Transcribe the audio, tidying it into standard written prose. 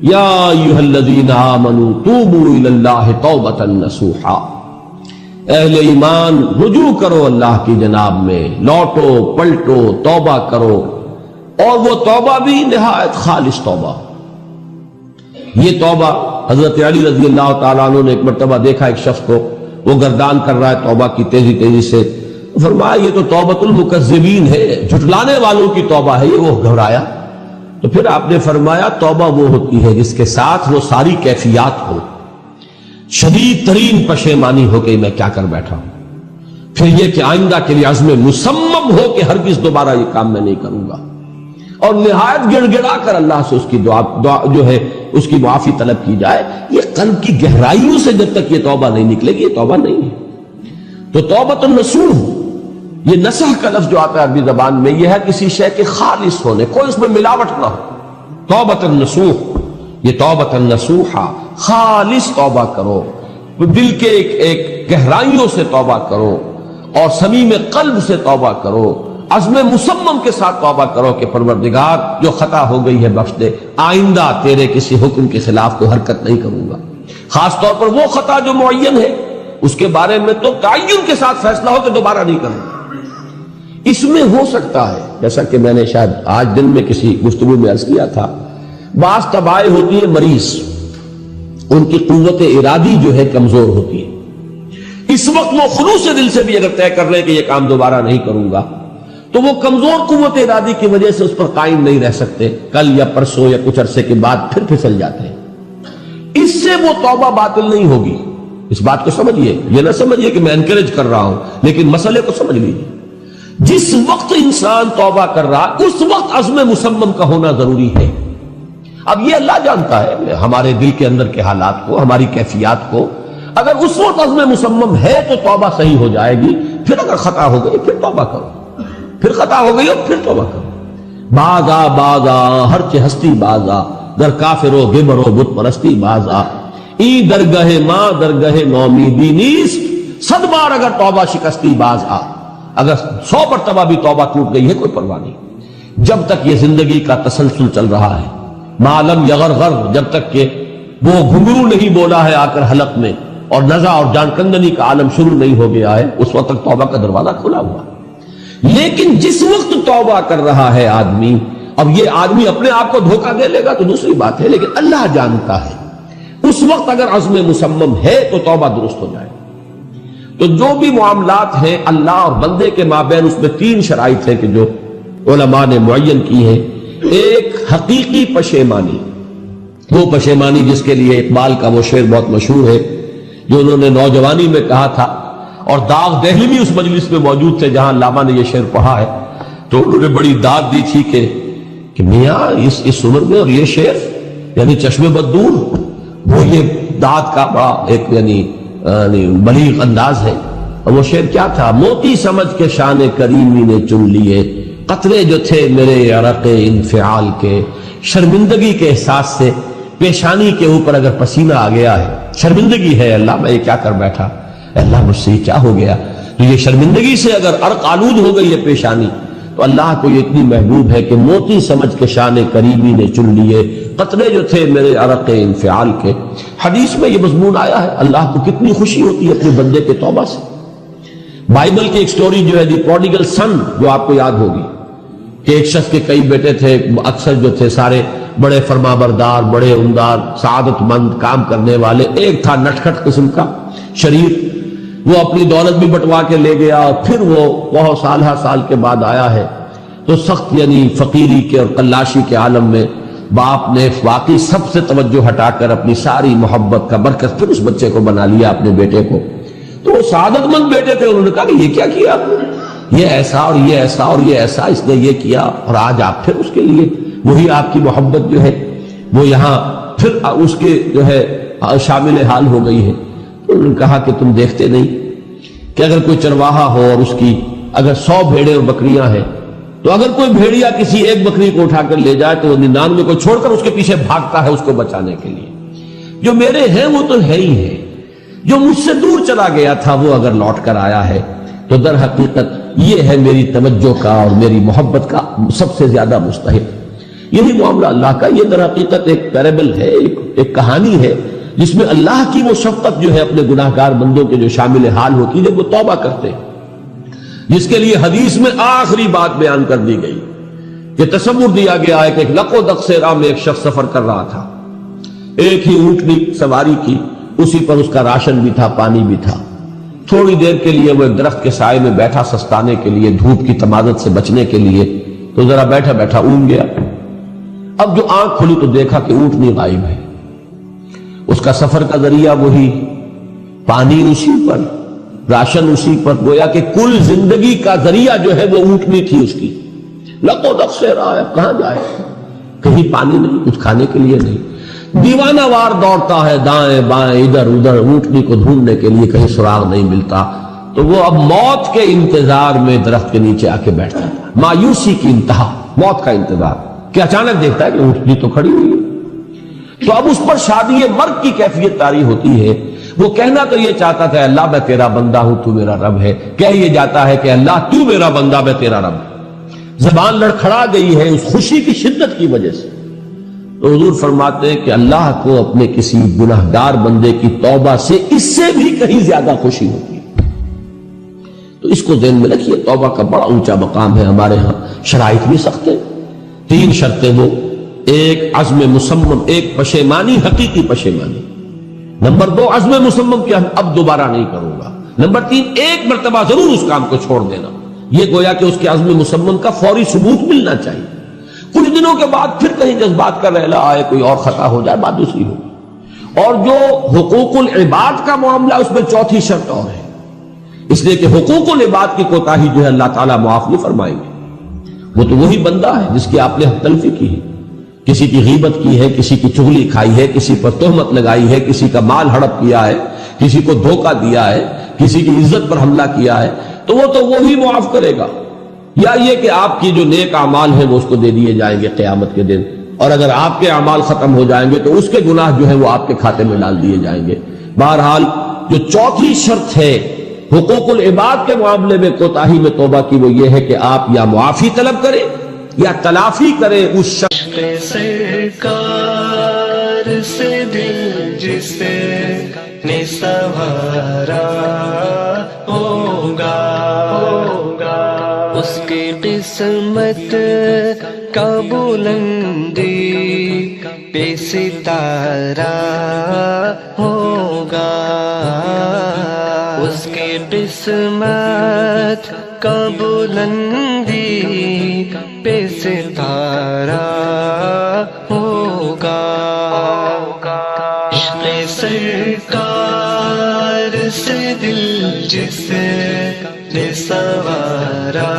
یا ایھا الذین آمنوا توبوا الی اللہ توبۃ نصوحا، اہل ایمان رجوع کرو اللہ کی جناب میں، لوٹو پلٹو توبہ کرو، اور وہ توبہ بھی نہایت خالص توبہ۔ یہ توبہ حضرت علی رضی اللہ تعالیٰ عنہ نے ایک مرتبہ دیکھا ایک شخص کو، وہ گردان کر رہا ہے توبہ کی تیزی تیزی سے، فرمایا یہ تو توبۃ المکذبین ہے، جھٹلانے والوں کی توبہ ہے یہ۔ وہ گھبرایا، تو پھر آپ نے فرمایا توبہ وہ ہوتی ہے جس کے ساتھ وہ ساری کیفیات ہو، شدید ترین پشیمانی ہو کہ میں کیا کر بیٹھا ہوں، پھر یہ کہ آئندہ کے لیے عزم مصمم ہو کہ ہرگز دوبارہ یہ کام میں نہیں کروں گا، اور نہایت گڑ گڑا کر اللہ سے اس کی دعا جو ہے اس کی معافی طلب کی جائے۔ یہ قلب کی گہرائیوں سے جب تک یہ توبہ نہیں نکلے گی یہ توبہ نہیں ہے۔ تو توبۃ النصوح، یہ نصح کا لفظ جو آتا ہے عربی زبان میں، یہ ہے کسی شے کے خالص ہونے، کوئی اس میں ملاوٹ نہ ہو۔ توبۃ النصوح، یہ توبۃ النصوحہ، خالص توبہ کرو، دل کے ایک گہرائیوں سے توبہ کرو، اور صمیم قلب سے توبہ کرو، عزم مصمم کے ساتھ توبہ کرو کہ پروردگار جو خطا ہو گئی ہے بخش دے، آئندہ تیرے کسی حکم کے خلاف کوئی حرکت نہیں کروں گا، خاص طور پر وہ خطا جو معین ہے اس کے بارے میں تو تعین کے ساتھ فیصلہ ہو کہ دوبارہ نہیں کروں۔ اس میں ہو سکتا ہے، جیسا کہ میں نے شاید آج دن میں کسی گفتگو میں عرض کیا تھا، بعض طبائع ہوتی ہے مریض، ان کی قوت ارادی جو ہے کمزور ہوتی ہے، اس وقت وہ خلوص دل سے بھی اگر طے کر رہے کہ یہ کام دوبارہ نہیں کروں گا، تو وہ کمزور قوت ارادی کی وجہ سے اس پر قائم نہیں رہ سکتے، کل یا پرسوں یا کچھ عرصے کے بعد پھر پھسل جاتے ہیں۔ اس سے وہ توبہ باطل نہیں ہوگی، اس بات کو سمجھیے، یہ نہ سمجھیے کہ میں انکریج کر رہا ہوں، لیکن مسئلے کو سمجھ لیجیے۔ جس وقت انسان توبہ کر رہا اس وقت عزم مصمم کا ہونا ضروری ہے۔ اب یہ اللہ جانتا ہے ہمارے دل کے اندر کے حالات کو، ہماری کیفیات کو، اگر اس وقت عزم مصمم ہے تو توبہ صحیح ہو جائے گی، پھر اگر خطا ہو گئی پھر توبہ کرو، پھر خطا ہو گئی اور پھر توبہ کرو۔ بازا بازا ہر چہ ہستی بازا، در کافر و گبر و بت پرستی بازا، ای درگاہ ماں درگاہ نومیدی نیست، صد بار اگر توبہ شکستی باز آ، اگر 100 مرتبہ بھی توبہ ٹوٹ گئی ہے کوئی پرواہ نہیں، جب تک یہ زندگی کا تسلسل چل رہا ہے، معلم یغرغر، جب تک کہ وہ گھنگرو نہیں بولا ہے آ کر حلق میں، اور نزع اور جان کندنی کا عالم شروع نہیں ہو گیا ہے، اس وقت تک توبہ کا دروازہ کھلا ہوا۔ لیکن جس وقت توبہ کر رہا ہے آدمی، اب یہ آدمی اپنے آپ کو دھوکہ دے لے گا تو دوسری بات ہے، لیکن اللہ جانتا ہے، اس وقت اگر عزم مصمم ہے تو توبہ درست ہو جائے۔ تو جو بھی معاملات ہیں اللہ اور بندے کے مابین، اس میں 3 شرائط ہیں کہ جو علماء نے معین کی ہیں۔ ایک حقیقی پشیمانی، وہ پشیمانی جس کے لیے اقبال کا وہ شعر بہت مشہور ہے جو انہوں نے نوجوانی میں کہا تھا، اور داغ دہلوی اس مجلس میں موجود تھے جہاں علامہ نے یہ شعر پڑھا ہے، تو انہوں نے بڑی داد دی تھی کہ میاں اس عمر میں اور یہ شعر یعنی چشم بددور، وہ یہ داد کا بڑا ایک یعنی بلیغ انداز ہے۔ اور وہ شعر کیا تھا؟ موتی سمجھ کے شان کریمی نے چن لیے، قطرے جو تھے میرے عرق انفعال کے، شرمندگی کے احساس سے پیشانی کے اوپر اگر پسینہ آ گیا ہے، شرمندگی ہے اللہ میں یہ کیا کر بیٹھا، اللہ مجھ سے کیا ہو گیا، تو یہ شرمندگی سے اگر عرق آلود ہو گئی ہے پیشانی، تو اللہ کو یہ اتنی محبوب ہے کہ موتی سمجھ کے شان کریمی نے چن لیے، قطرے جو تھے میرے عرق انفعال کے۔ حدیث میں یہ مضمون آیا ہے، اللہ کو کتنی خوشی ہوتی ہے اپنے بندے کے توبہ سے۔ بائبل کی ایک سٹوری جو ہے دی پروڈیگل سن، جو آپ کو یاد ہوگی کہ ایک شخص کے کئی بیٹے تھے، اکثر جو تھے سارے بڑے فرمانبردار، بڑے عمدار، سعادت مند، کام کرنے والے، ایک تھا نٹکھٹ قسم کا شریر، وہ اپنی دولت بھی بٹوا کے لے گیا، اور پھر وہ بہت سال کے بعد آیا ہے تو سخت یعنی فقیری کے اور قلاشی کے عالم میں باپ نے واقعی سب سے توجہ ہٹا کر اپنی ساری محبت کا برکت پھر اس بچے کو بنا لیا، اپنے بیٹے کو۔ تو وہ سعادت مند بیٹے تھے، انہوں نے کہا کہ یہ کیا کیا آپ نے، یہ ایسا اور یہ ایسا اور یہ ایسا، اس نے یہ کیا، اور آج آپ پھر اس کے لیے وہی آپ کی محبت جو ہے وہ یہاں پھر اس کے جو ہے شامل حال ہو گئی ہے۔ انہوں نے کہا کہ تم دیکھتے نہیں کہ اگر کوئی چرواہا ہو اور اس کی اگر 100 بھیڑیں اور بکریاں ہیں، تو اگر کوئی بھیڑیا کسی ایک بکری کو اٹھا کر لے جائے تو وہ 99 کو چھوڑ کر اس کے پیچھے بھاگتا ہے اس کو بچانے کے لیے۔ جو میرے ہیں وہ تو ہے ہی ہے، جو مجھ سے دور چلا گیا تھا وہ اگر لوٹ کر آیا ہے تو در حقیقت یہ ہے میری توجہ کا اور میری محبت کا سب سے زیادہ مستحق۔ یہی معاملہ اللہ کا. یہ در حقیقت ایک پیرابل ہے، ایک کہانی ہے جس میں اللہ کی وہ شفقت جو ہے اپنے گناہگار بندوں کے جو شامل حال ہوتی ہے جب وہ توبہ کرتے ہیں، جس کے لیے حدیث میں آخری بات بیان کر دی گئی کہ تصور دیا گیا ہے کہ ایک لق و دق سے راہ میں ایک شخص سفر کر رہا تھا، ایک ہی اونٹنی سواری کی، اسی پر اس کا راشن بھی تھا، پانی بھی تھا. تھوڑی دیر کے لیے وہ ایک درخت کے سائے میں بیٹھا سستانے کے لیے، دھوپ کی تمازت سے بچنے کے لیے، تو ذرا بیٹھا بیٹھا اونگ گیا. اب جو آنکھ کھلی تو دیکھا کہ اونٹنی غائب ہے. اس کا سفر کا ذریعہ وہی، پانی اسی پر، راشن اسی پر، گویا کہ کل زندگی کا ذریعہ جو ہے وہ اونٹنی تھی اس کی. لق و دق سے رہا ہے، کہاں جائے؟ کہیں پانی نہیں، کچھ کھانے کے لیے نہیں. دیوانہ وار دوڑتا ہے دائیں بائیں ادھر ادھر اونٹنی کو ڈھونڈنے کے لیے، کہیں سراغ نہیں ملتا. تو وہ اب موت کے انتظار میں درخت کے نیچے آ کے بیٹھتا تھا. مایوسی کی انتہا، موت کا انتظار کہ اچانک دیکھتا ہے کہ اونٹنی تو کھڑی ہوئی ہے. تو اب اس پر شادی مرگ کی کیفیت طاری ہوتی ہے. وہ کہنا تو یہ چاہتا تھا اللہ میں تیرا بندہ ہوں تو میرا رب ہے، کہہ یہ جاتا ہے کہ اللہ تو میرا بندہ میں تیرا رب. زبان لڑکھڑا گئی ہے اس خوشی کی شدت کی وجہ سے. تو حضور فرماتے ہیں کہ اللہ کو اپنے کسی گناہگار بندے کی توبہ سے اس سے بھی کہیں زیادہ خوشی ہوتی ہے. تو اس کو ذہن میں رکھیے، توبہ کا بڑا اونچا مقام ہے. ہمارے ہاں شرائط بھی سخت ہیں. 3 شرطیں وہ، ایک عزم مصمم، ایک پشیمانی، حقیقی پشیمانی. نمبر 2 عزم مصمم کہ اب دوبارہ نہیں کروں گا. نمبر 3 ایک مرتبہ ضرور اس کام کو چھوڑ دینا. یہ گویا کہ اس کے عزم مصمم کا فوری ثبوت ملنا چاہیے. کچھ دنوں کے بعد پھر کہیں جذبات کا رحلہ آئے، کوئی اور خطا ہو جائے، بات دوسری ہو. اور جو حقوق العباد کا معاملہ اس میں 4تھی شرط اور ہے، اس لیے کہ حقوق العباد کی کوتاہی جو ہے اللہ تعالیٰ معاف نہیں فرمائیں گے. وہ تو وہی بندہ ہے جس کی آپ نے حق تلفی کی ہے، کسی کی غیبت کی ہے، کسی کی چغلی کھائی ہے، کسی پر تہمت لگائی ہے، کسی کا مال ہڑپ کیا ہے، کسی کو دھوکہ دیا ہے، کسی کی عزت پر حملہ کیا ہے، تو وہ تو وہی معاف کرے گا. یا یہ کہ آپ کی جو نیک اعمال ہیں وہ اس کو دے دیے جائیں گے قیامت کے دن، اور اگر آپ کے اعمال ختم ہو جائیں گے تو اس کے گناہ جو ہیں وہ آپ کے کھاتے میں ڈال دیے جائیں گے. بہرحال جو 4تھی شرط ہے حقوق العباد کے معاملے میں کوتاہی میں توبہ کی، وہ یہ ہے کہ آپ یا معافی طلب کریں یا تلافی کریں اس شخص سرکار سے دل جسے نے سنوارا ہوگا، اس کی قسمت کا بلندی پہ ستارہ ہوگا، اس کی قسمت کا بلندی پہ ستارہ ہوگا. عشق سرکار سے دل جس نے سنوارا